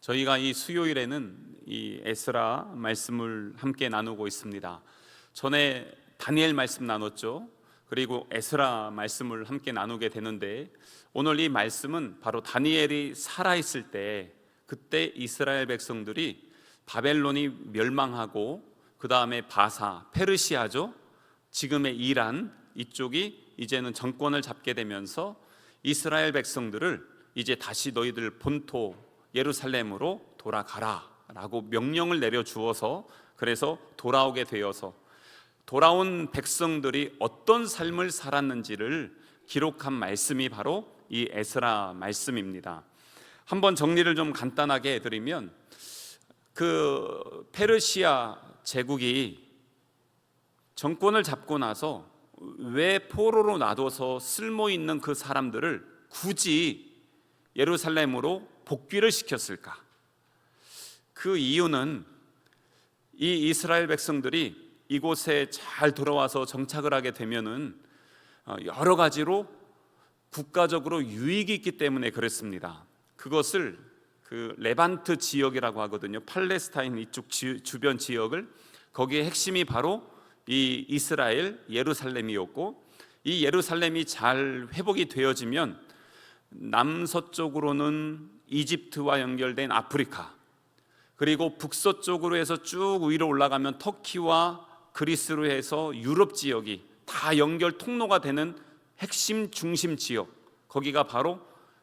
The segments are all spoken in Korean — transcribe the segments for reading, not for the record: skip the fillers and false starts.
저희가 이 수요일에는 이 에스라 말씀을 함께 나누고 있습니다. 전에 다니엘 말씀 나눴죠. 그리고 에스라 말씀을 함께 나누게 되는데, 오늘 이 말씀은 바로 다니엘이 살아있을 때, 그때 이스라엘 백성들이 바벨론이 멸망하고 그 다음에 바사, 페르시아죠, 지금의 이란 이쪽이 이제는 정권을 잡게 되면서 이스라엘 백성들을 이제 다시 너희들 본토 예루살렘으로 돌아가라 라고 명령을 내려주어서, 그래서 돌아오게 되어서 돌아온 백성들이 어떤 삶을 살았는지를 기록한 말씀이 바로 이 에스라 말씀입니다. 한번 정리를 좀 간단하게 해드리면, 그 페르시아 제국이 정권을 잡고 나서 왜 포로로 놔둬서 쓸모있는 그 사람들을 굳이 예루살렘으로 복귀를 시켰을까? 그 이유는 이 이스라엘 백성들이 이곳에 잘 돌아와서 정착을 하게 되면은 여러 가지로 국가적으로 유익이 있기 때문에 그랬습니다. 그것을 그 레반트 지역이라고 하거든요. 팔레스타인 이쪽 주변 지역을, 거기에 핵심이 바로 이 이스라엘 예루살렘이었고, 이 예루살렘이 잘 회복이 되어지면 남서쪽으로는 이집트와 연결된 아프리카, 그리고 북서쪽으로 해서 쭉 위로 올라가면 터키와 그리스로 해서 유럽 지역이 다 연결 통로가 되는 핵심 중심 지역, 거기가 바로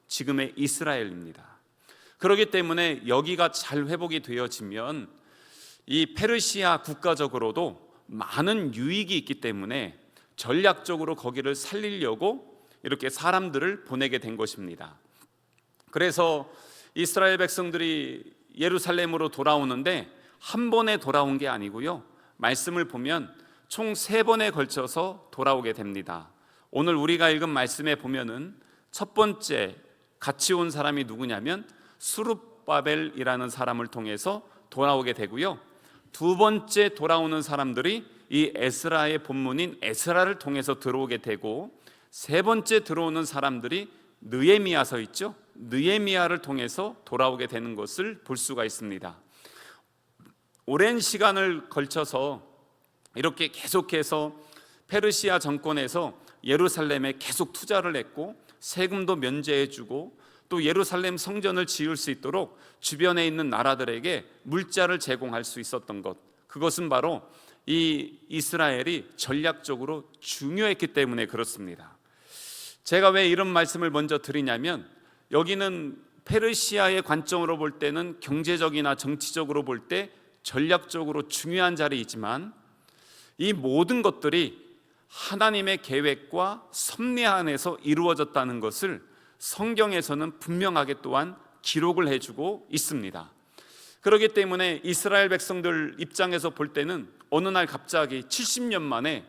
지금의 이스라엘입니다. 그렇기 때문에 여기가 잘 회복이 되어지면 이 페르시아 국가적으로도 많은 유익이 있기 때문에 전략적으로 거기를 살리려고 이렇게 사람들을 보내게 된 것입니다. 그래서 이스라엘 백성들이 예루살렘으로 돌아오는데 한 번에 돌아온 게 아니고요, 말씀을 보면 총 3번에 걸쳐서 돌아오게 됩니다. 오늘 우리가 읽은 말씀에 보면은 첫 번째 같이 온 사람이 누구냐면 스룹바벨이라는 사람을 통해서 돌아오게 되고요, 두 번째 돌아오는 사람들이 이 에스라의 본문인 에스라를 통해서 들어오게 되고, 세 번째 들어오는 사람들이 느헤미야서 있죠, 느헤미야를 통해서 돌아오게 되는 것을 볼 수가 있습니다. 오랜 시간을 걸쳐서 이렇게 계속해서 페르시아 정권에서 예루살렘에 계속 투자를 했고, 세금도 면제해주고, 또 예루살렘 성전을 지을 수 있도록 주변에 있는 나라들에게 물자를 제공할 수 있었던 것, 그것은 바로 이 이스라엘이 전략적으로 중요했기 때문에 그렇습니다. 제가 왜 이런 말씀을 먼저 드리냐면, 여기는 페르시아의 관점으로 볼 때는 경제적이나 정치적으로 볼 때 전략적으로 중요한 자리이지만, 이 모든 것들이 하나님의 계획과 섭리 안에서 이루어졌다는 것을 성경에서는 분명하게 또한 기록을 해주고 있습니다. 그렇기 때문에 이스라엘 백성들 입장에서 볼 때는 어느 날 갑자기 70년 만에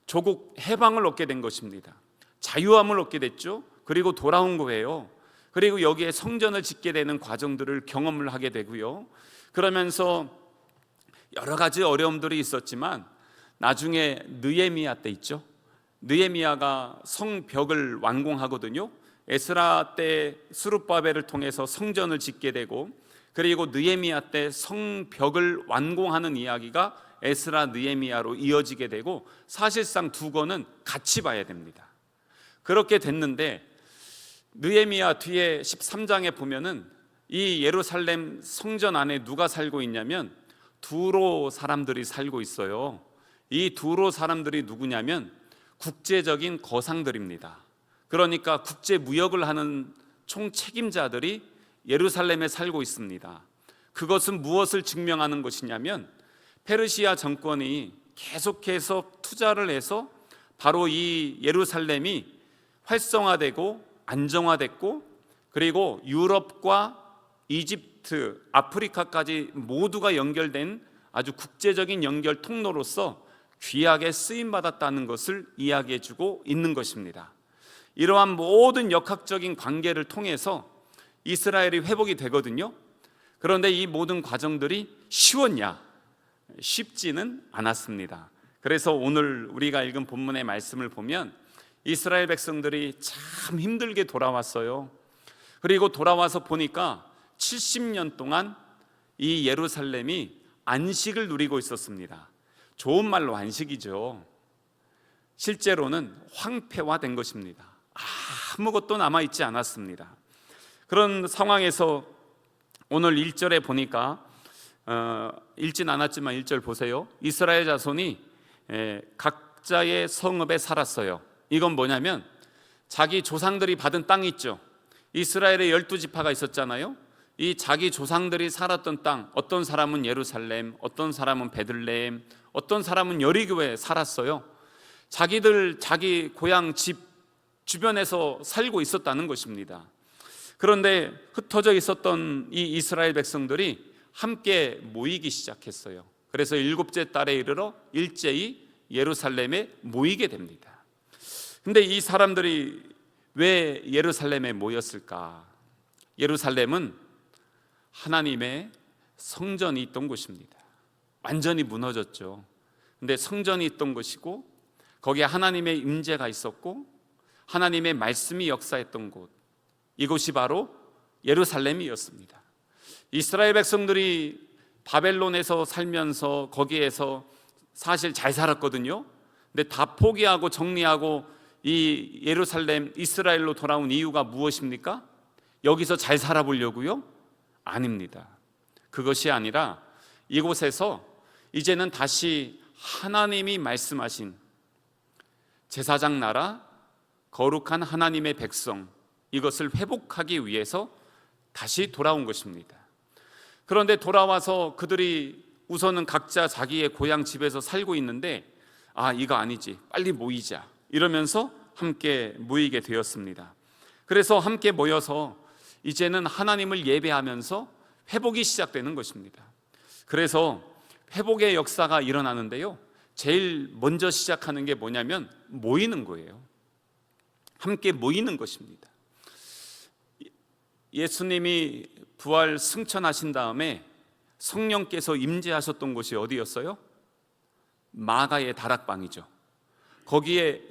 조국 해방을 얻게 된 것입니다. 자유함을 얻게 됐죠. 그리고 돌아온 거예요. 그리고 여기에 성전을 짓게 되는 과정들을 경험을 하게 되고요, 그러면서 여러 가지 어려움들이 있었지만 나중에 느헤미야 때 있죠, 느헤미야가 성벽을 완공하거든요. 에스라 때 스룹바벨을 통해서 성전을 짓게 되고, 그리고 느헤미야 때 성벽을 완공하는 이야기가 에스라 느헤미야로 이어지게 되고, 사실상 두 권은 같이 봐야 됩니다. 그렇게 됐는데, 느헤미야 뒤에 13장에 보면은 이 예루살렘 성전 안에 누가 살고 있냐면 두로 사람들이 살고 있어요. 이 두로 사람들이 누구냐면 국제적인 거상들입니다. 그러니까 국제 무역을 하는 총 책임자들이 예루살렘에 살고 있습니다. 그것은 무엇을 증명하는 것이냐면, 페르시아 정권이 계속해서 투자를 해서 바로 이 예루살렘이 활성화되고 안정화됐고, 그리고 유럽과 이집트, 아프리카까지 모두가 연결된 아주 국제적인 연결 통로로서 귀하게 쓰임받았다는 것을 이야기해주고 있는 것입니다. 이러한 모든 역학적인 관계를 통해서 이스라엘이 회복이 되거든요. 그런데 이 모든 과정들이 쉬웠냐? 쉽지는 않았습니다. 그래서 오늘 우리가 읽은 본문의 말씀을 보면 이스라엘 백성들이 참 힘들게 돌아왔어요. 그리고 돌아와서 보니까 70년 동안 이 예루살렘이 안식을 누리고 있었습니다. 좋은 말로 안식이죠. 실제로는 황폐화된 것입니다. 아무것도 남아있지 않았습니다. 그런 상황에서 오늘 1절에 보니까 읽진 않았지만 1절 보세요. 이스라엘 자손이 각자의 성읍에 살았어요. 이건 뭐냐면 자기 조상들이 받은 땅이 있죠. 이스라엘의 12지파가 있었잖아요. 이 자기 조상들이 살았던 땅, 어떤 사람은 예루살렘, 어떤 사람은 베들레헴, 어떤 사람은 여리고에 살았어요. 자기 고향 집 주변에서 살고 있었다는 것입니다. 그런데 흩어져 있었던 이 이스라엘 백성들이 함께 모이기 시작했어요. 그래서 7째 달에 이르러 일제히 예루살렘에 모이게 됩니다. 근데 이 사람들이 왜 예루살렘에 모였을까? 예루살렘은 하나님의 성전이 있던 곳입니다. 완전히 무너졌죠. 근데 성전이 있던 곳이고 거기에 하나님의 임재가 있었고 하나님의 말씀이 역사했던 곳, 이곳이 바로 예루살렘이었습니다. 이스라엘 백성들이 바벨론에서 살면서 거기에서 사실 잘 살았거든요. 근데 다 포기하고 정리하고 이 예루살렘 이스라엘로 돌아온 이유가 무엇입니까? 여기서 잘 살아보려고요? 아닙니다. 그것이 아니라 이곳에서 이제는 다시 하나님이 말씀하신 제사장 나라, 거룩한 하나님의 백성, 이것을 회복하기 위해서 다시 돌아온 것입니다. 그런데 돌아와서 그들이 우선은 각자 자기의 고향 집에서 살고 있는데 이거 아니지, 빨리 모이자 이러면서 함께 모이게 되었습니다. 그래서 함께 모여서 이제는 하나님을 예배하면서 회복이 시작되는 것입니다. 그래서 회복의 역사가 일어나는데요, 제일 먼저 시작하는 게 뭐냐면 모이는 거예요. 함께 모이는 것입니다. 예수님이 부활 승천하신 다음에 성령께서 임재하셨던 곳이 어디였어요? 마가의 다락방이죠. 거기에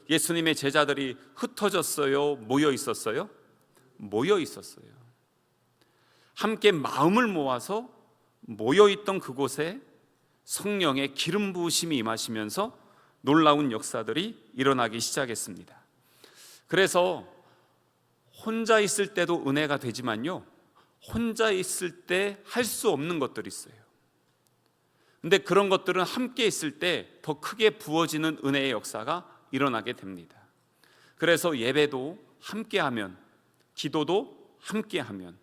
예수님의 제자들이 흩어졌어요? 모여 있었어요? 모여 있었어요. 함께 마음을 모아서 모여 있던 그곳에 성령의 기름 부으심이 임하시면서 놀라운 역사들이 일어나기 시작했습니다. 그래서 혼자 있을 때도 은혜가 되지만요, 혼자 있을 때 할 수 없는 것들이 있어요. 근데 그런 것들은 함께 있을 때 더 크게 부어지는 은혜의 역사가 일어나게 됩니다. 그래서 예배도 함께하면, 기도도 함께하면,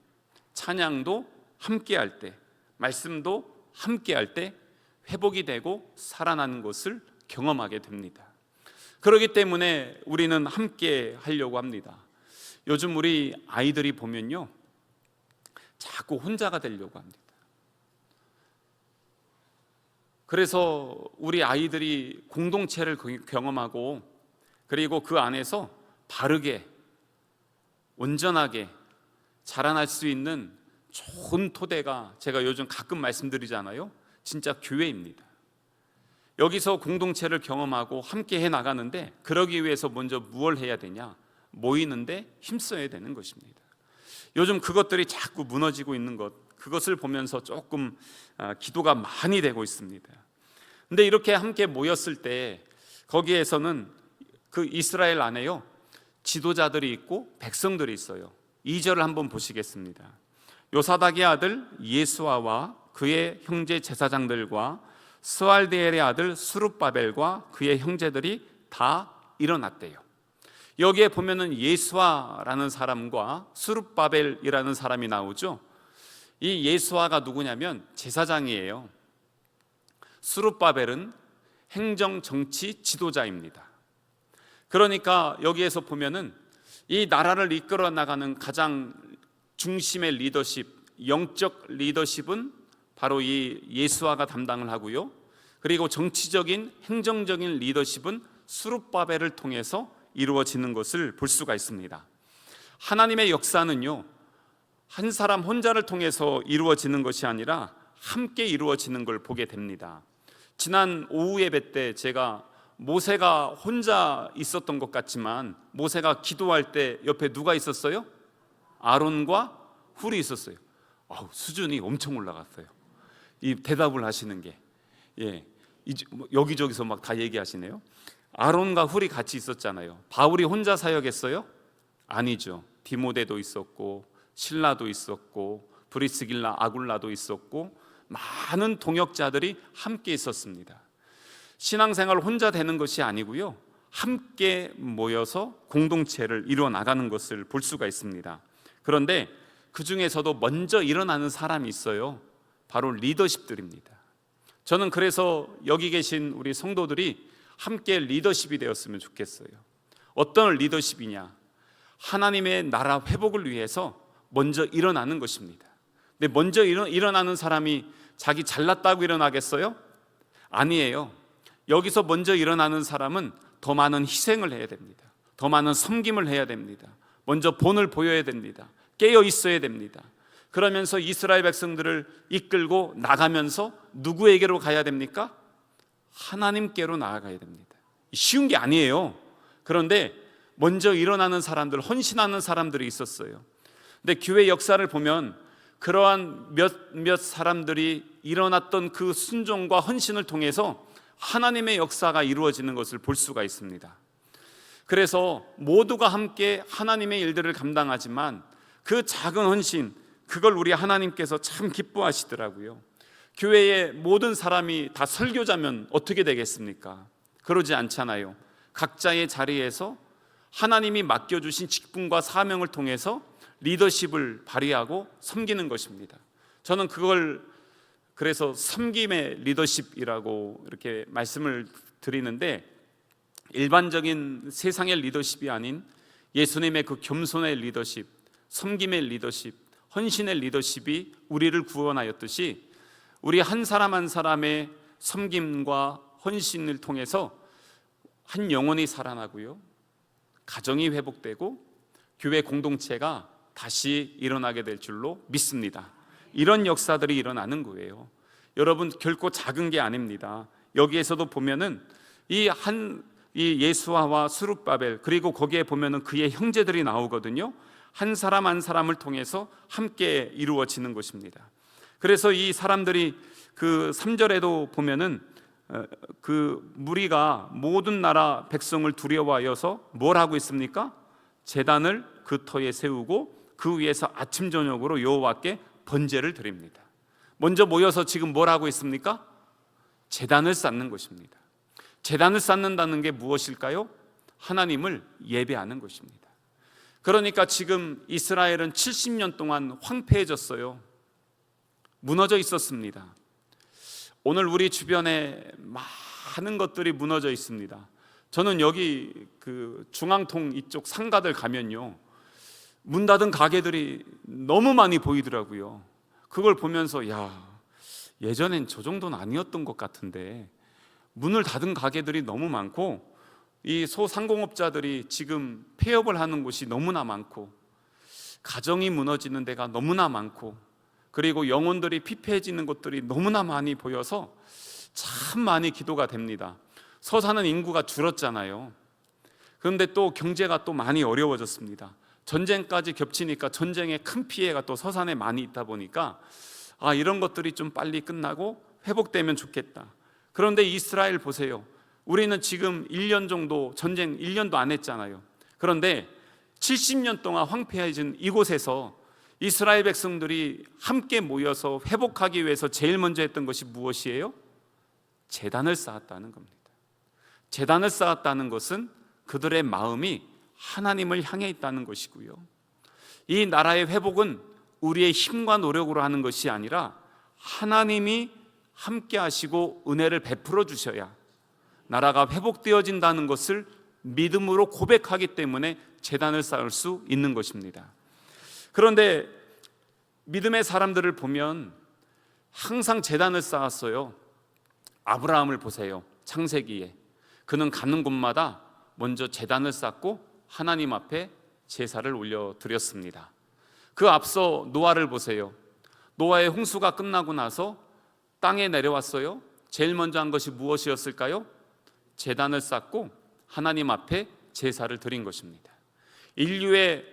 찬양도 함께할 때, 말씀도 함께할 때 회복이 되고 살아나는 것을 경험하게 됩니다. 그렇기 때문에 우리는 함께 하려고 합니다. 요즘 우리 아이들이 보면요, 자꾸 혼자가 되려고 합니다. 그래서 우리 아이들이 공동체를 경험하고 그리고 그 안에서 바르게 온전하게 자라날 수 있는 좋은 토대가, 제가 요즘 가끔 말씀드리잖아요, 진짜 교회입니다. 여기서 공동체를 경험하고 함께 해 나가는데, 그러기 위해서 먼저 무엇을 해야 되냐? 모이는데 힘써야 되는 것입니다. 요즘 그것들이 자꾸 무너지고 있는 것, 그것을 보면서 조금 기도가 많이 되고 있습니다. 근데 이렇게 함께 모였을 때 거기에서는 그 이스라엘 안에요, 지도자들이 있고 백성들이 있어요. 2절을 한번 보시겠습니다. 요사닥의 아들 예수아와 그의 형제 제사장들과 스알디엘의 아들 스룹바벨과 그의 형제들이 다 일어났대요. 여기에 보면은 예수아라는 사람과 스룹바벨이라는 사람이 나오죠. 이 예수아가 누구냐면 제사장이에요. 스룹바벨은 행정 정치 지도자입니다. 그러니까 여기에서 보면은 이 나라를 이끌어 나가는 가장 중심의 리더십, 영적 리더십은 바로 이 예수아가 담당을 하고요, 그리고 정치적인 행정적인 리더십은 스룹바벨을 통해서 이루어지는 것을 볼 수가 있습니다. 하나님의 역사는요, 한 사람 혼자를 통해서 이루어지는 것이 아니라 함께 이루어지는 걸 보게 됩니다. 지난 오후 예배 때 제가 모세가 혼자 있었던 것 같지만 모세가 기도할 때 옆에 누가 있었어요? 아론과 훌이 있었어요. 수준이 엄청 올라갔어요. 이 대답을 하시는 게 여기저기서 막 다 얘기하시네요. 아론과 훌이 같이 있었잖아요. 바울이 혼자 사역했어요? 아니죠. 디모데도 있었고 실라도 있었고 브리스길라 아굴라도 있었고 많은 동역자들이 함께 있었습니다. 신앙생활 혼자 되는 것이 아니고요, 함께 모여서 공동체를 이루어 나가는 것을 볼 수가 있습니다. 그런데 그 중에서도 먼저 일어나는 사람이 있어요. 바로 리더십들입니다. 저는 그래서 여기 계신 우리 성도들이 함께 리더십이 되었으면 좋겠어요. 어떤 리더십이냐? 하나님의 나라 회복을 위해서 먼저 일어나는 것입니다. 근데 먼저 일어나는 사람이 자기 잘났다고 일어나겠어요? 아니에요. 여기서 먼저 일어나는 사람은 더 많은 희생을 해야 됩니다. 더 많은 섬김을 해야 됩니다. 먼저 본을 보여야 됩니다. 깨어 있어야 됩니다. 그러면서 이스라엘 백성들을 이끌고 나가면서 누구에게로 가야 됩니까? 하나님께로 나아가야 됩니다. 쉬운 게 아니에요. 그런데 먼저 일어나는 사람들, 헌신하는 사람들이 있었어요. 근데 교회 역사를 보면 그러한 몇몇 사람들이 일어났던 그 순종과 헌신을 통해서 하나님의 역사가 이루어지는 것을 볼 수가 있습니다. 그래서 모두가 함께 하나님의 일들을 감당하지만 그 작은 헌신, 그걸 우리 하나님께서 참 기뻐하시더라고요. 교회의 모든 사람이 다 설교자면 어떻게 되겠습니까? 그러지 않잖아요. 각자의 자리에서 하나님이 맡겨주신 직분과 사명을 통해서 리더십을 발휘하고 섬기는 것입니다. 저는 그걸 그래서 섬김의 리더십이라고 이렇게 말씀을 드리는데, 일반적인 세상의 리더십이 아닌 예수님의 그 겸손의 리더십, 섬김의 리더십, 헌신의 리더십이 우리를 구원하였듯이 우리 한 사람 한 사람의 섬김과 헌신을 통해서 한 영혼이 살아나고요, 가정이 회복되고 교회 공동체가 다시 일어나게 될 줄로 믿습니다. 이런 역사들이 일어나는 거예요. 여러분, 결코 작은 게 아닙니다. 여기에서도 보면은 이 예수아와 스룹바벨, 그리고 거기에 보면은 그의 형제들이 나오거든요. 한 사람 한 사람을 통해서 함께 이루어지는 것입니다. 그래서 이 사람들이 그 3절에도 보면은 그 무리가 모든 나라 백성을 두려워하여서 뭘 하고 있습니까? 제단을 그 터에 세우고 그 위에서 아침 저녁으로 여호와께 번제를 드립니다. 먼저 모여서 지금 뭘 하고 있습니까? 제단을 쌓는 것입니다. 제단을 쌓는다는 게 무엇일까요? 하나님을 예배하는 것입니다. 그러니까 지금 이스라엘은 70년 동안 황폐해졌어요. 무너져 있었습니다. 오늘 우리 주변에 많은 것들이 무너져 있습니다. 저는 여기 그 중앙통 이쪽 상가들 가면요, 문 닫은 가게들이 너무 많이 보이더라고요. 그걸 보면서 예전엔 저 정도는 아니었던 것 같은데 문을 닫은 가게들이 너무 많고 이 소상공업자들이 지금 폐업을 하는 곳이 너무나 많고 가정이 무너지는 데가 너무나 많고 그리고 영혼들이 피폐해지는 것들이 너무나 많이 보여서 참 많이 기도가 됩니다. 서사는 인구가 줄었잖아요. 그런데 또 경제가 또 많이 어려워졌습니다. 전쟁까지 겹치니까 전쟁의 큰 피해가 또 서산에 많이 있다 보니까 이런 것들이 좀 빨리 끝나고 회복되면 좋겠다. 그런데 이스라엘 보세요. 우리는 지금 1년 정도 전쟁 1년도 안 했잖아요. 그런데 70년 동안 황폐해진 이곳에서 이스라엘 백성들이 함께 모여서 회복하기 위해서 제일 먼저 했던 것이 무엇이에요? 제단을 쌓았다는 겁니다. 제단을 쌓았다는 것은 그들의 마음이 하나님을 향해 있다는 것이고요, 이 나라의 회복은 우리의 힘과 노력으로 하는 것이 아니라 하나님이 함께 하시고 은혜를 베풀어 주셔야 나라가 회복되어진다는 것을 믿음으로 고백하기 때문에 제단을 쌓을 수 있는 것입니다. 그런데 믿음의 사람들을 보면 항상 제단을 쌓았어요. 아브라함을 보세요. 창세기에 그는 가는 곳마다 먼저 제단을 쌓고 하나님 앞에 제사를 올려드렸습니다. 그 앞서 노아를 보세요. 노아의 홍수가 끝나고 나서 땅에 내려왔어요. 제일 먼저 한 것이 무엇이었을까요? 제단을 쌓고 하나님 앞에 제사를 드린 것입니다. 인류의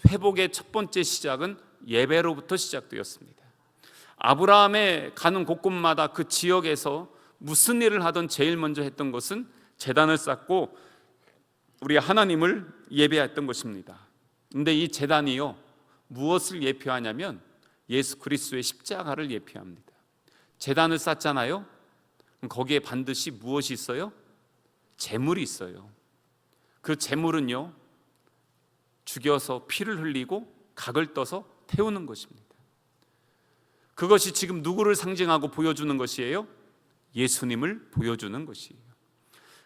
회복의 첫 번째 시작은 예배로부터 시작되었습니다. 아브라함의 가는 곳곳마다 그 지역에서 무슨 일을 하던 제일 먼저 했던 것은 제단을 쌓고 우리 하나님을 예배했던 것입니다. 그런데 이 제단이요, 무엇을 예표하냐면 예수 그리스도의 십자가를 예표합니다. 제단을 쌓잖아요. 거기에 반드시 무엇이 있어요? 제물이 있어요. 그 제물은요, 죽여서 피를 흘리고 각을 떠서 태우는 것입니다. 그것이 지금 누구를 상징하고 보여주는 것이에요? 예수님을 보여주는 것이에요.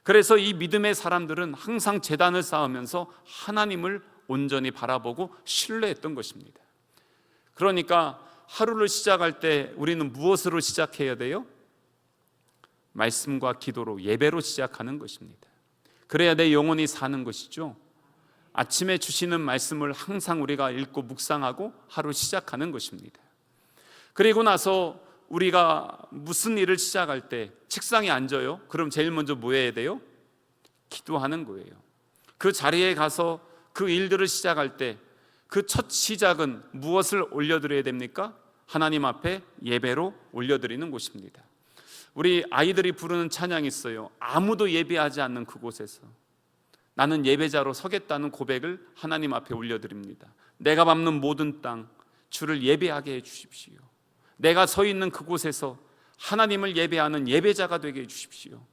그래서 이 믿음의 사람들은 항상 제단을 쌓으면서 하나님을 온전히 바라보고 신뢰했던 것입니다. 그러니까 하루를 시작할 때 우리는 무엇으로 시작해야 돼요? 말씀과 기도로, 예배로 시작하는 것입니다. 그래야 내 영혼이 사는 것이죠. 아침에 주시는 말씀을 항상 우리가 읽고 묵상하고 하루 시작하는 것입니다. 그리고 나서 우리가 무슨 일을 시작할 때 책상에 앉아요. 그럼 제일 먼저 뭐 해야 돼요? 기도하는 거예요. 그 자리에 가서 그 일들을 시작할 때 그 첫 시작은 무엇을 올려드려야 됩니까? 하나님 앞에 예배로 올려드리는 곳입니다. 우리 아이들이 부르는 찬양이 있어요. 아무도 예배하지 않는 그곳에서 나는 예배자로 서겠다는 고백을 하나님 앞에 올려드립니다. 내가 밟는 모든 땅 주를 예배하게 해 주십시오. 내가 서 있는 그곳에서 하나님을 예배하는 예배자가 되게 해 주십시오.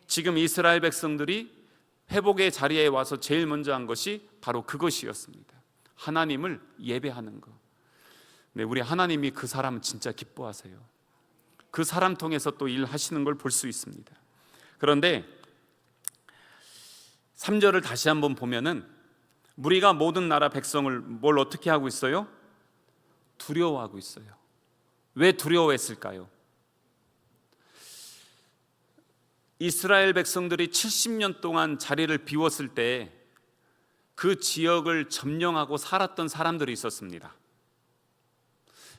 지금 이스라엘 백성들이 회복의 자리에 와서 제일 먼저 한 것이 바로 그것이었습니다. 하나님을 예배하는 것. 네, 우리 하나님이 그 사람 진짜 기뻐하세요. 그 사람 통해서 또 일하시는 걸 볼 수 있습니다. 그런데 3절을 다시 한번 보면은 무리가 모든 나라 백성을 뭘 어떻게 하고 있어요? 두려워하고 있어요. 왜 두려워했을까요? 이스라엘 백성들이 70년 동안 자리를 비웠을 때 그 지역을 점령하고 살았던 사람들이 있었습니다.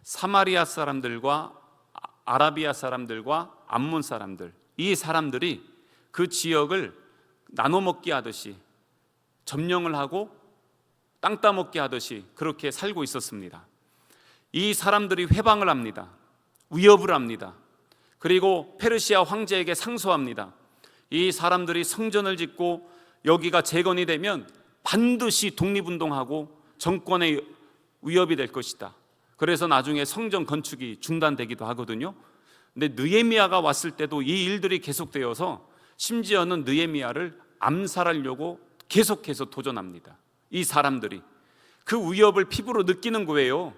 사마리아 사람들과 아라비아 사람들과 암몬 사람들, 이 사람들이 그 지역을 나눠 먹기 하듯이 점령을 하고 땅 따먹기 하듯이 그렇게 살고 있었습니다. 이 사람들이 회방을 합니다. 위협을 합니다. 그리고 페르시아 황제에게 상소합니다. 이 사람들이 성전을 짓고 여기가 재건이 되면 반드시 독립운동하고 정권의 위협이 될 것이다. 그래서 나중에 성전 건축이 중단되기도 하거든요. 근데 느헤미야가 왔을 때도 이 일들이 계속되어서 심지어는 느헤미야를 암살하려고 계속해서 도전합니다. 이 사람들이 그 위협을 피부로 느끼는 거예요.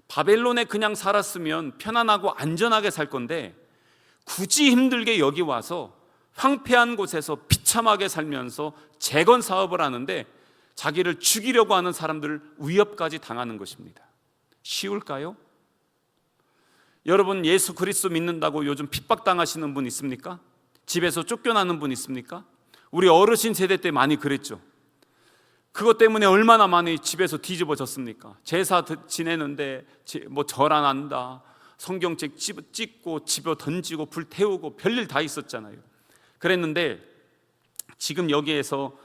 바벨론에 그냥 살았으면 편안하고 안전하게 살 건데 굳이 힘들게 여기 와서 황폐한 곳에서 비참하게 살면서 재건 사업을 하는데 자기를 죽이려고 하는 사람들을 위협까지 당하는 것입니다. 쉬울까요? 여러분, 예수 그리스도 믿는다고 요즘 핍박당하시는 분 있습니까? 집에서 쫓겨나는 분 있습니까? 우리 어르신 세대 때 많이 그랬죠. 그것 때문에 얼마나 많이 집에서 뒤집어졌습니까? 제사 지내는데 뭐 절 안 한다, 성경책 찍고 집어 던지고 불 태우고 별일 다 있었잖아요. 그랬는데 지금 여기에서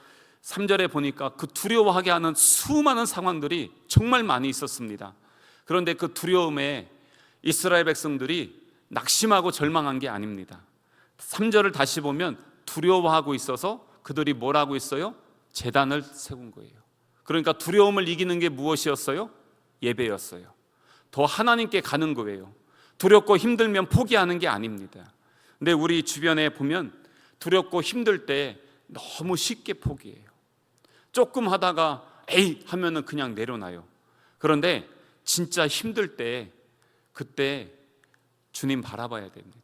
3절에 보니까 그 두려워하게 하는 수많은 상황들이 정말 많이 있었습니다. 그런데 그 두려움에 이스라엘 백성들이 낙심하고 절망한 게 아닙니다. 3절을 다시 보면 두려워하고 있어서 그들이 뭘 하고 있어요? 제단을 세운 거예요. 그러니까 두려움을 이기는 게 무엇이었어요? 예배였어요. 더 하나님께 가는 거예요. 두렵고 힘들면 포기하는 게 아닙니다. 근데 우리 주변에 보면 두렵고 힘들 때 너무 쉽게 포기해요. 조금 하다가 에이 하면은 그냥 내려놔요. 그런데 진짜 힘들 때 그때 주님 바라봐야 됩니다.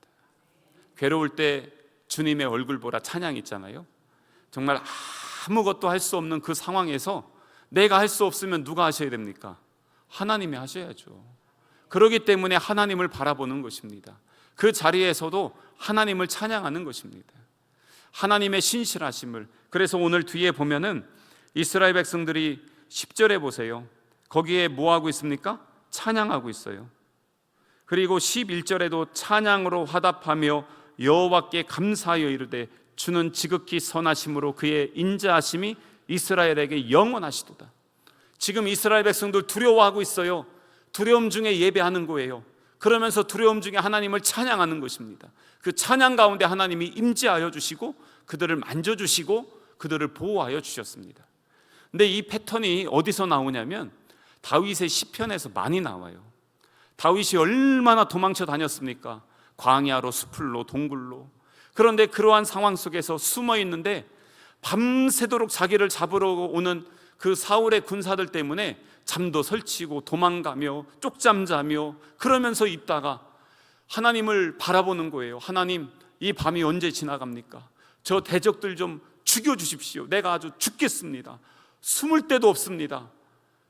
괴로울 때 주님의 얼굴 보라 찬양 있잖아요. 정말 아무것도 할 수 없는 그 상황에서 내가 할 수 없으면 누가 하셔야 됩니까? 하나님이 하셔야죠. 그렇기 때문에 하나님을 바라보는 것입니다. 그 자리에서도 하나님을 찬양하는 것입니다. 하나님의 신실하심을. 그래서 오늘 뒤에 보면은 이스라엘 백성들이 10절에 보세요. 거기에 뭐 하고 있습니까? 찬양하고 있어요. 그리고 11절에도 찬양으로 화답하며 여호와께 감사하여 이르되 주는 지극히 선하심으로 그의 인자하심이 이스라엘에게 영원하시도다. 지금 이스라엘 백성들 두려워하고 있어요. 두려움 중에 예배하는 거예요. 그러면서 두려움 중에 하나님을 찬양하는 것입니다. 그 찬양 가운데 하나님이 임재하여 주시고 그들을 만져주시고 그들을 보호하여 주셨습니다. 근데 이 패턴이 어디서 나오냐면 다윗의 시편에서 많이 나와요. 다윗이 얼마나 도망쳐 다녔습니까? 광야로, 숲을로, 동굴로. 그런데 그러한 상황 속에서 숨어 있는데 밤새도록 자기를 잡으러 오는 그 사울의 군사들 때문에 잠도 설치고 도망가며 쪽잠 자며 그러면서 있다가 하나님을 바라보는 거예요. 하나님, 이 밤이 언제 지나갑니까? 저 대적들 좀 죽여주십시오. 내가 아주 죽겠습니다. 숨을 데도 없습니다.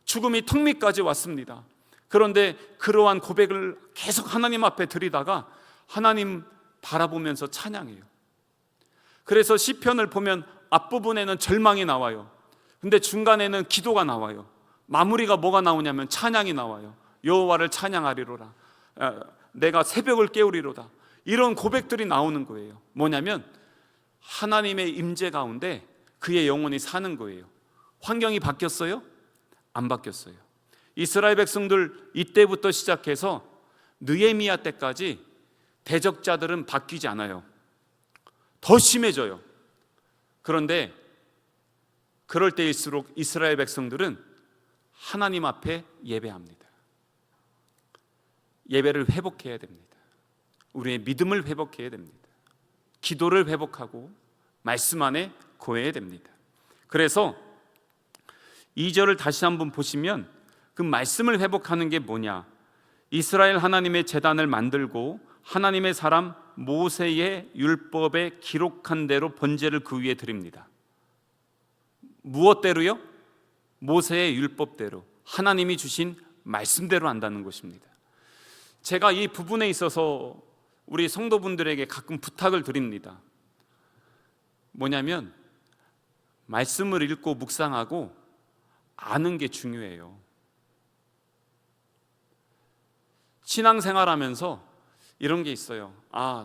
죽음이 턱 밑까지 왔습니다. 그런데 그러한 고백을 계속 하나님 앞에 드리다가 하나님 바라보면서 찬양해요. 그래서 시편을 보면 앞부분에는 절망이 나와요. 근데 중간에는 기도가 나와요. 마무리가 뭐가 나오냐면 찬양이 나와요. 여호와를 찬양하리로라. 내가 새벽을 깨우리로다. 이런 고백들이 나오는 거예요. 뭐냐면 하나님의 임재 가운데 그의 영혼이 사는 거예요. 환경이 바뀌었어요? 안 바뀌었어요. 이스라엘 백성들 이때부터 시작해서 느헤미야 때까지 대적자들은 바뀌지 않아요. 더 심해져요. 그런데 그럴 때일수록 이스라엘 백성들은 하나님 앞에 예배합니다. 예배를 회복해야 됩니다. 우리의 믿음을 회복해야 됩니다. 기도를 회복하고 말씀 안에 거해야 됩니다. 그래서 2절을 다시 한번 보시면 그 말씀을 회복하는 게 뭐냐? 이스라엘 하나님의 제단을 만들고 하나님의 사람 모세의 율법에 기록한 대로 번제를 그 위에 드립니다. 무엇대로요? 모세의 율법대로, 하나님이 주신 말씀대로 한다는 것입니다. 제가 이 부분에 있어서 우리 성도분들에게 가끔 부탁을 드립니다. 뭐냐면 말씀을 읽고 묵상하고 아는 게 중요해요. 신앙생활하면서 이런 게 있어요.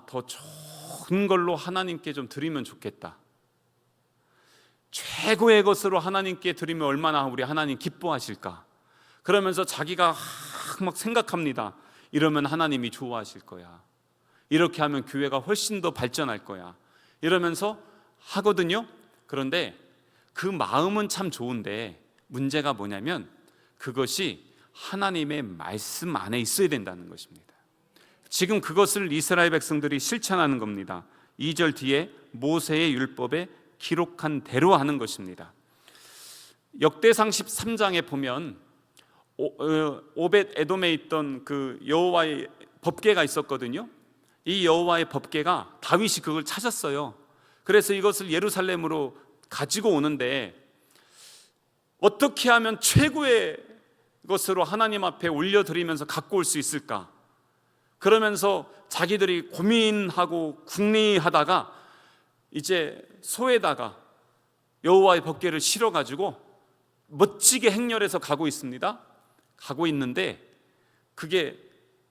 더 좋은 걸로 하나님께 좀 드리면 좋겠다. 최고의 것으로 하나님께 드리면 얼마나 우리 하나님 기뻐하실까. 그러면서 자기가 막 생각합니다. 이러면 하나님이 좋아하실 거야. 이렇게 하면 교회가 훨씬 더 발전할 거야. 이러면서 하거든요. 그런데 그 마음은 참 좋은데 문제가 뭐냐면 그것이 하나님의 말씀 안에 있어야 된다는 것입니다. 지금 그것을 이스라엘 백성들이 실천하는 겁니다. 2절 뒤에 모세의 율법에 기록한 대로 하는 것입니다. 역대상 13장에 보면 오벳 에돔에 있던 그 여호와의 법궤가 있었거든요. 이 여호와의 법궤가 다윗이 그걸 찾았어요. 그래서 이것을 예루살렘으로 가지고 오는데 어떻게 하면 최고의 것으로 하나님 앞에 올려드리면서 갖고 올 수 있을까? 그러면서 자기들이 고민하고 궁리하다가 이제 소에다가 여호와의 법궤를 실어가지고 멋지게 행렬해서 가고 있습니다. 가고 있는데 그게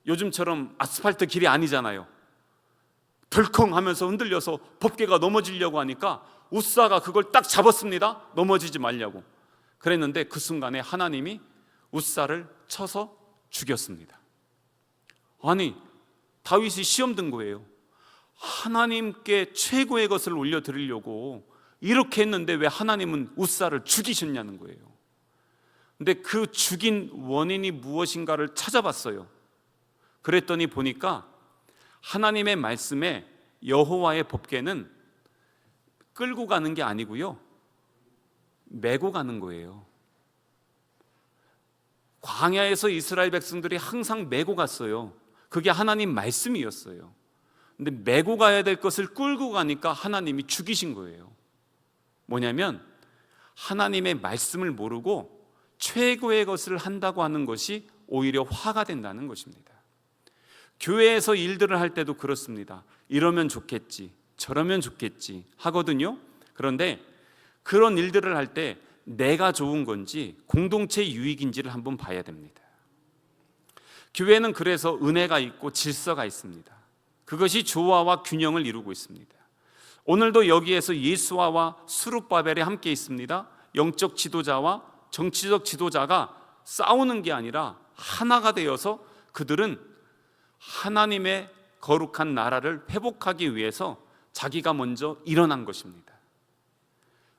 요즘처럼 아스팔트 길이 아니잖아요. 덜컹 하면서 흔들려서 법궤가 넘어지려고 하니까 웃사가 그걸 딱 잡았습니다. 넘어지지 말려고. 그랬는데 그 순간에 하나님이 웃사를 쳐서 죽였습니다. 아니, 다윗이 시험 든 거예요. 하나님께 최고의 것을 올려드리려고 이렇게 했는데 왜 하나님은 웃사를 죽이셨냐는 거예요. 근데 그 죽인 원인이 무엇인가를 찾아봤어요. 그랬더니 보니까 하나님의 말씀에 여호와의 법궤는 끌고 가는 게 아니고요, 메고 가는 거예요. 광야에서 이스라엘 백성들이 항상 메고 갔어요. 그게 하나님 말씀이었어요. 근데 메고 가야 될 것을 끌고 가니까 하나님이 죽이신 거예요. 뭐냐면 하나님의 말씀을 모르고 최고의 것을 한다고 하는 것이 오히려 화가 된다는 것입니다. 교회에서 일들을 할 때도 그렇습니다. 이러면 좋겠지, 저러면 좋겠지 하거든요. 그런데 그런 일들을 할 때 내가 좋은 건지 공동체 유익인지를 한번 봐야 됩니다. 교회는 그래서 은혜가 있고 질서가 있습니다. 그것이 조화와 균형을 이루고 있습니다. 오늘도 여기에서 예수와와 수룹바벨이 함께 있습니다. 영적 지도자와 정치적 지도자가 싸우는 게 아니라 하나가 되어서 그들은 하나님의 거룩한 나라를 회복하기 위해서 자기가 먼저 일어난 것입니다.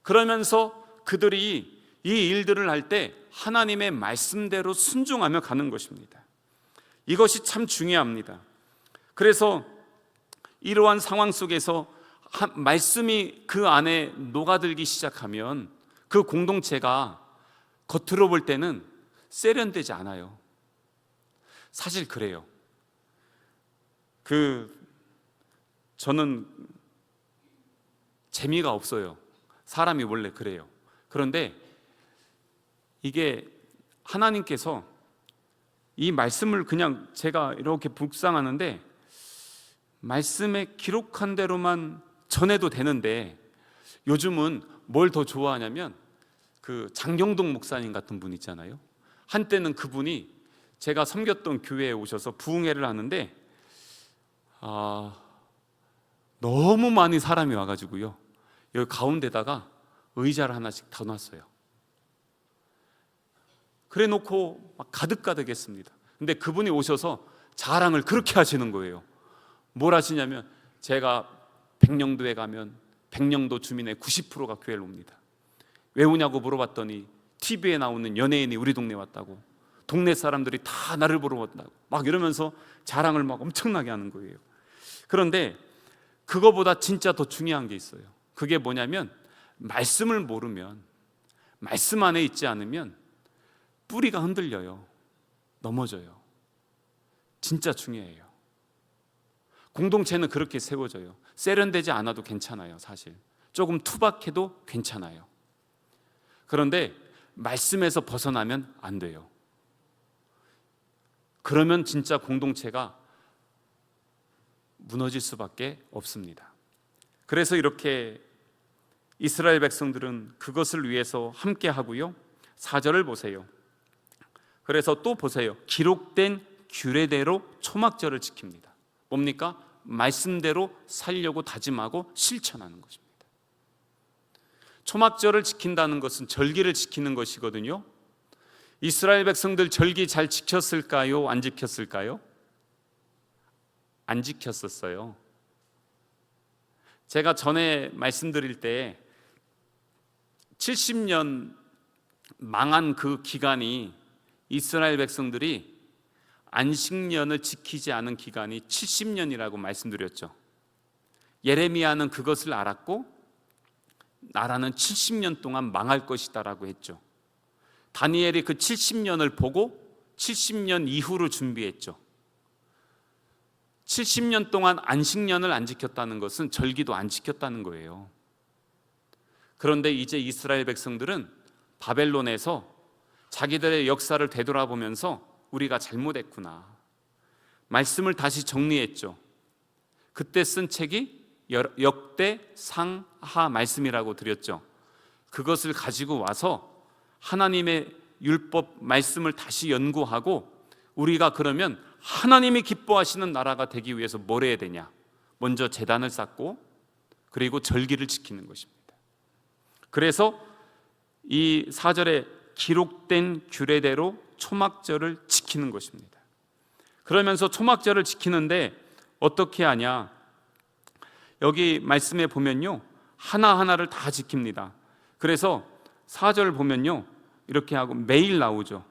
그러면서 그들이 이 일들을 할 때 하나님의 말씀대로 순종하며 가는 것입니다. 이것이 참 중요합니다. 그래서 이러한 상황 속에서 말씀이 그 안에 녹아들기 시작하면 그 공동체가 겉으로 볼 때는 세련되지 않아요. 사실 그래요. 저는 재미가 없어요. 사람이 원래 그래요. 그런데 이게 하나님께서 이 말씀을 그냥 제가 이렇게 묵상하는데 말씀에 기록한 대로만 전해도 되는데 요즘은 뭘 더 좋아하냐면 그 장경동 목사님 같은 분 있잖아요. 한때는 그분이 제가 섬겼던 교회에 오셔서 부흥회를 하는데 너무 많이 사람이 와가지고요, 여기 가운데다가 의자를 하나씩 다 놨어요. 그래 놓고 막 가득가득했습니다. 근데 그분이 오셔서 자랑을 그렇게 하시는 거예요. 뭘 하시냐면 제가 백령도에 가면 백령도 주민의 90%가 교회를 옵니다. 왜 오냐고 물어봤더니 TV에 나오는 연예인이 우리 동네에 왔다고, 동네 사람들이 다 나를 보러 왔다고 막 이러면서 자랑을 막 엄청나게 하는 거예요. 그런데 그거보다 진짜 더 중요한 게 있어요. 그게 뭐냐면 말씀을 모르면, 말씀 안에 있지 않으면 뿌리가 흔들려요. 넘어져요. 진짜 중요해요. 공동체는 그렇게 세워져요. 세련되지 않아도 괜찮아요. 사실 조금 투박해도 괜찮아요. 그런데 말씀에서 벗어나면 안 돼요. 그러면 진짜 공동체가 무너질 수밖에 없습니다. 그래서 이렇게 이스라엘 백성들은 그것을 위해서 함께 하고요. 4절을 보세요. 그래서 또 보세요. 기록된 규례대로 초막절을 지킵니다. 뭡니까? 말씀대로 살려고 다짐하고 실천하는 것입니다. 초막절을 지킨다는 것은 절기를 지키는 것이거든요. 이스라엘 백성들 절기 잘 지켰을까요? 안 지켰을까요? 안 지켰었어요. 제가 전에 말씀드릴 때 70년 망한 그 기간이, 이스라엘 백성들이 안식년을 지키지 않은 기간이 70년이라고 말씀드렸죠. 예레미야는 그것을 알았고 나라는 70년 동안 망할 것이다라고 했죠. 다니엘이 그 70년을 보고 70년 이후로 준비했죠. 70년 동안 안식년을 안 지켰다는 것은 절기도 안 지켰다는 거예요. 그런데 이제 이스라엘 백성들은 바벨론에서 자기들의 역사를 되돌아보면서 우리가 잘못했구나, 말씀을 다시 정리했죠. 그때 쓴 책이 역대 상하 말씀이라고 드렸죠. 그것을 가지고 와서 하나님의 율법 말씀을 다시 연구하고 우리가 그러면 하나님이 기뻐하시는 나라가 되기 위해서 뭘 해야 되냐? 먼저 제단을 쌓고 그리고 절기를 지키는 것입니다. 그래서 이 4절에 기록된 규례대로 초막절을 지키는 것입니다. 그러면서 초막절을 지키는데 어떻게 하냐? 여기 말씀에 보면요, 하나하나를 다 지킵니다. 그래서 4절 보면요, 이렇게 하고 매일 나오죠.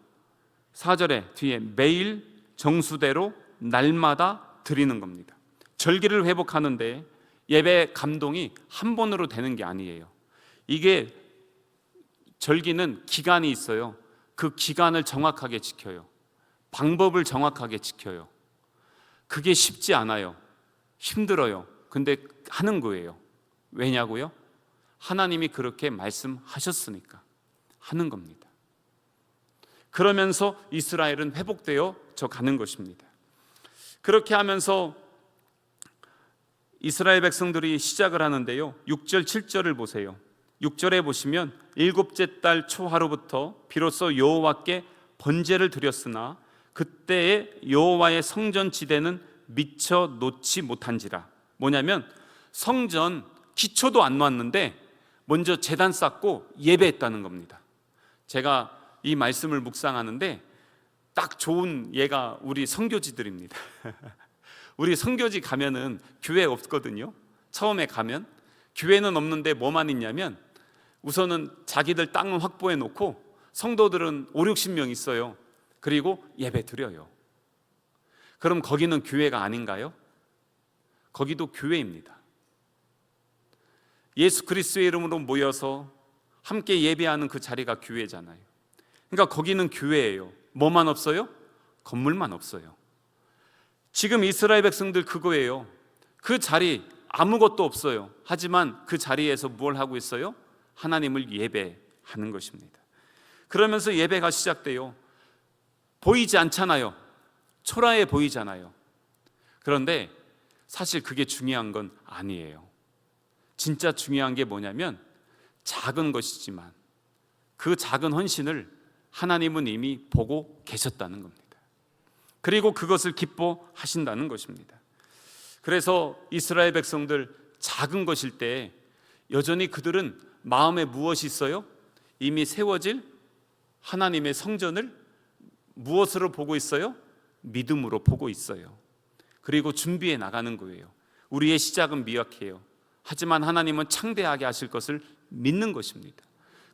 4절에 뒤에 매일 정수대로 날마다 드리는 겁니다. 절기를 회복하는데 예배 감동이 한 번으로 되는 게 아니에요. 이게 절기는 기간이 있어요. 그 기간을 정확하게 지켜요. 방법을 정확하게 지켜요. 그게 쉽지 않아요. 힘들어요. 근데 하는 거예요. 왜냐고요? 하나님이 그렇게 말씀하셨으니까 하는 겁니다. 그러면서 이스라엘은 회복되어 가는 것입니다. 그렇게 하면서 이스라엘 백성들이 시작을 하는데요, 6절 7절을 보세요. 6절에 보시면 일곱째 달 초하루부터 비로소 여호와께 번제를 드렸으나 그때의 여호와의 성전 지대는 미처 놓지 못한지라. 뭐냐면 성전 기초도 안 놨는데 먼저 제단 쌓고 예배했다는 겁니다. 제가 이 말씀을 묵상하는데 딱 좋은 예가 우리 선교지들입니다. 우리 선교지 가면은 교회 없거든요. 처음에 가면 교회는 없는데 뭐만 있냐면 우선은 자기들 땅은 확보해 놓고 성도들은 5, 60명 있어요. 그리고 예배 드려요. 그럼 거기는 교회가 아닌가요? 거기도 교회입니다. 예수 그리스도의 이름으로 모여서 함께 예배하는 그 자리가 교회잖아요. 그러니까 거기는 교회예요. 뭐만 없어요? 건물만 없어요. 지금 이스라엘 백성들 그거예요. 그 자리 아무것도 없어요. 하지만 그 자리에서 뭘 하고 있어요? 하나님을 예배하는 것입니다. 그러면서 예배가 시작돼요. 보이지 않잖아요. 초라해 보이잖아요. 그런데 사실 그게 중요한 건 아니에요. 진짜 중요한 게 뭐냐면 작은 것이지만 그 작은 헌신을 하나님은 이미 보고 계셨다는 겁니다. 그리고 그것을 기뻐하신다는 것입니다. 그래서 이스라엘 백성들 작은 것일 때 여전히 그들은 마음에 무엇이 있어요? 이미 세워질 하나님의 성전을 무엇으로 보고 있어요? 믿음으로 보고 있어요. 그리고 준비해 나가는 거예요. 우리의 시작은 미약해요. 하지만 하나님은 창대하게 하실 것을 믿는 것입니다.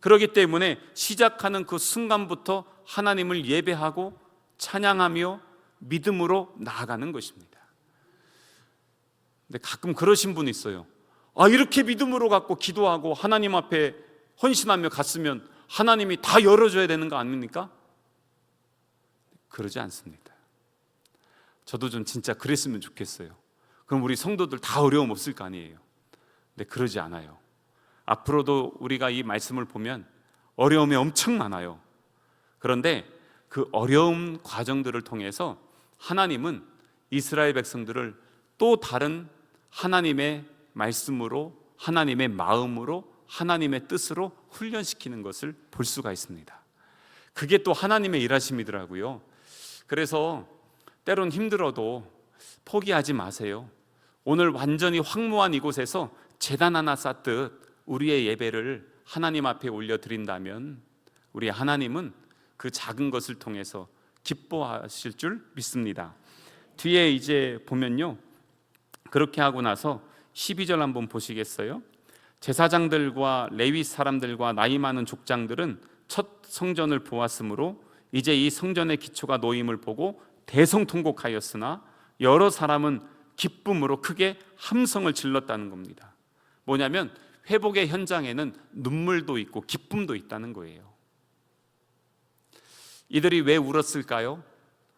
그렇기 때문에 시작하는 그 순간부터 하나님을 예배하고 찬양하며 믿음으로 나아가는 것입니다. 근데 가끔 그러신 분이 있어요. 이렇게 믿음으로 갖고 기도하고 하나님 앞에 헌신하며 갔으면 하나님이 다 열어줘야 되는 거 아닙니까? 그러지 않습니다. 저도 좀 진짜 그랬으면 좋겠어요. 그럼 우리 성도들 다 어려움 없을 거 아니에요. 근데 그러지 않아요. 앞으로도 우리가 이 말씀을 보면 어려움이 엄청 많아요. 그런데 그 어려움 과정들을 통해서 하나님은 이스라엘 백성들을 또 다른 하나님의 말씀으로, 하나님의 마음으로, 하나님의 뜻으로 훈련시키는 것을 볼 수가 있습니다. 그게 또 하나님의 일하심이더라고요. 그래서 때론 힘들어도 포기하지 마세요. 오늘 완전히 황무한 이곳에서 제단 하나 쌓듯 우리의 예배를 하나님 앞에 올려드린다면 우리 하나님은 그 작은 것을 통해서 기뻐하실 줄 믿습니다. 뒤에 이제 보면요, 그렇게 하고 나서 12절 한번 보시겠어요? 제사장들과 레위 사람들과 나이 많은 족장들은 첫 성전을 보았으므로 이제 이 성전의 기초가 놓임을 보고 대성통곡하였으나 여러 사람은 기쁨으로 크게 함성을 질렀다는 겁니다. 뭐냐면 회복의 현장에는 눈물도 있고 기쁨도 있다는 거예요. 이들이 왜 울었을까요?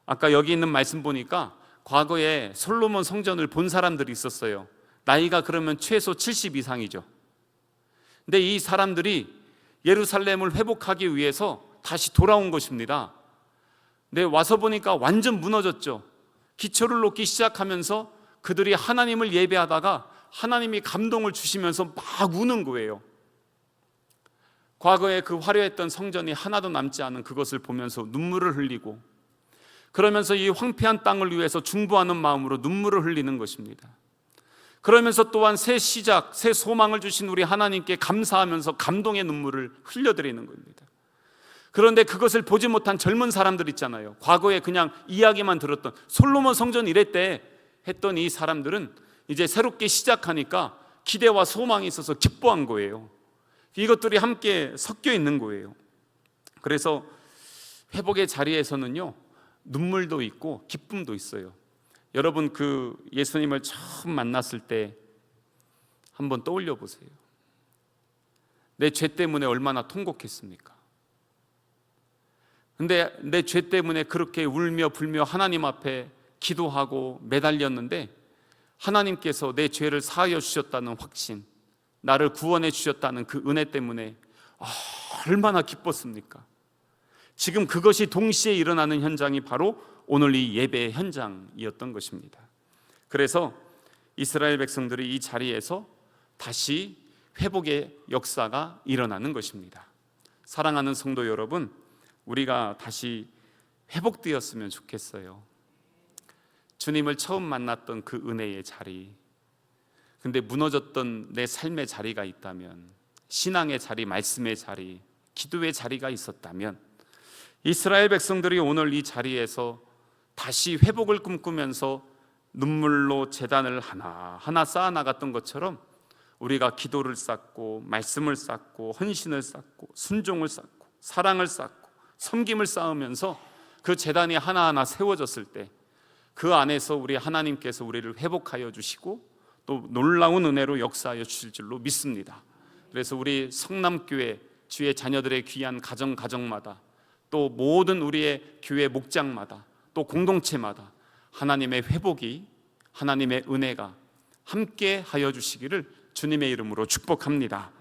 아까 여기 있는 말씀 보니까 과거에 솔로몬 성전을 본 사람들이 있었어요. 나이가 그러면 최소 70 이상이죠. 근데 이 사람들이 예루살렘을 회복하기 위해서 다시 돌아온 것입니다. 근데 와서 보니까 완전 무너졌죠. 기초를 놓기 시작하면서 그들이 하나님을 예배하다가 하나님이 감동을 주시면서 막 우는 거예요. 과거에 그 화려했던 성전이 하나도 남지 않은 그것을 보면서 눈물을 흘리고, 그러면서 이 황폐한 땅을 위해서 중보하는 마음으로 눈물을 흘리는 것입니다. 그러면서 또한 새 시작, 새 소망을 주신 우리 하나님께 감사하면서 감동의 눈물을 흘려드리는 겁니다. 그런데 그것을 보지 못한 젊은 사람들 있잖아요. 과거에 그냥 이야기만 들었던 솔로몬 성전 이랬대 했던 이 사람들은 이제 새롭게 시작하니까 기대와 소망이 있어서 기뻐한 거예요. 이것들이 함께 섞여 있는 거예요. 그래서 회복의 자리에서는요, 눈물도 있고 기쁨도 있어요. 여러분 그 예수님을 처음 만났을 때 한번 떠올려 보세요. 내 죄 때문에 얼마나 통곡했습니까? 근데 내 죄 때문에 그렇게 울며 불며 하나님 앞에 기도하고 매달렸는데 하나님께서 내 죄를 사하여 주셨다는 확신, 나를 구원해 주셨다는 그 은혜 때문에 얼마나 기뻤습니까? 지금 그것이 동시에 일어나는 현장이 바로 오늘 이 예배의 현장이었던 것입니다. 그래서 이스라엘 백성들이 이 자리에서 다시 회복의 역사가 일어나는 것입니다. 사랑하는 성도 여러분, 우리가 다시 회복되었으면 좋겠어요. 주님을 처음 만났던 그 은혜의 자리, 근데 무너졌던 내 삶의 자리가 있다면, 신앙의 자리, 말씀의 자리, 기도의 자리가 있었다면 이스라엘 백성들이 오늘 이 자리에서 다시 회복을 꿈꾸면서 눈물로 제단을 하나하나 쌓아 나갔던 것처럼 우리가 기도를 쌓고 말씀을 쌓고 헌신을 쌓고 순종을 쌓고 사랑을 쌓고 섬김을 쌓으면서 그 제단이 하나하나 세워졌을 때 그 안에서 우리 하나님께서 우리를 회복하여 주시고 또 놀라운 은혜로 역사하여 주실 줄로 믿습니다. 그래서 우리 성남교회 주의 자녀들의 귀한 가정마다 또 모든 우리의 교회 목장마다 또 공동체마다 하나님의 회복이, 하나님의 은혜가 함께 하여 주시기를 주님의 이름으로 축복합니다.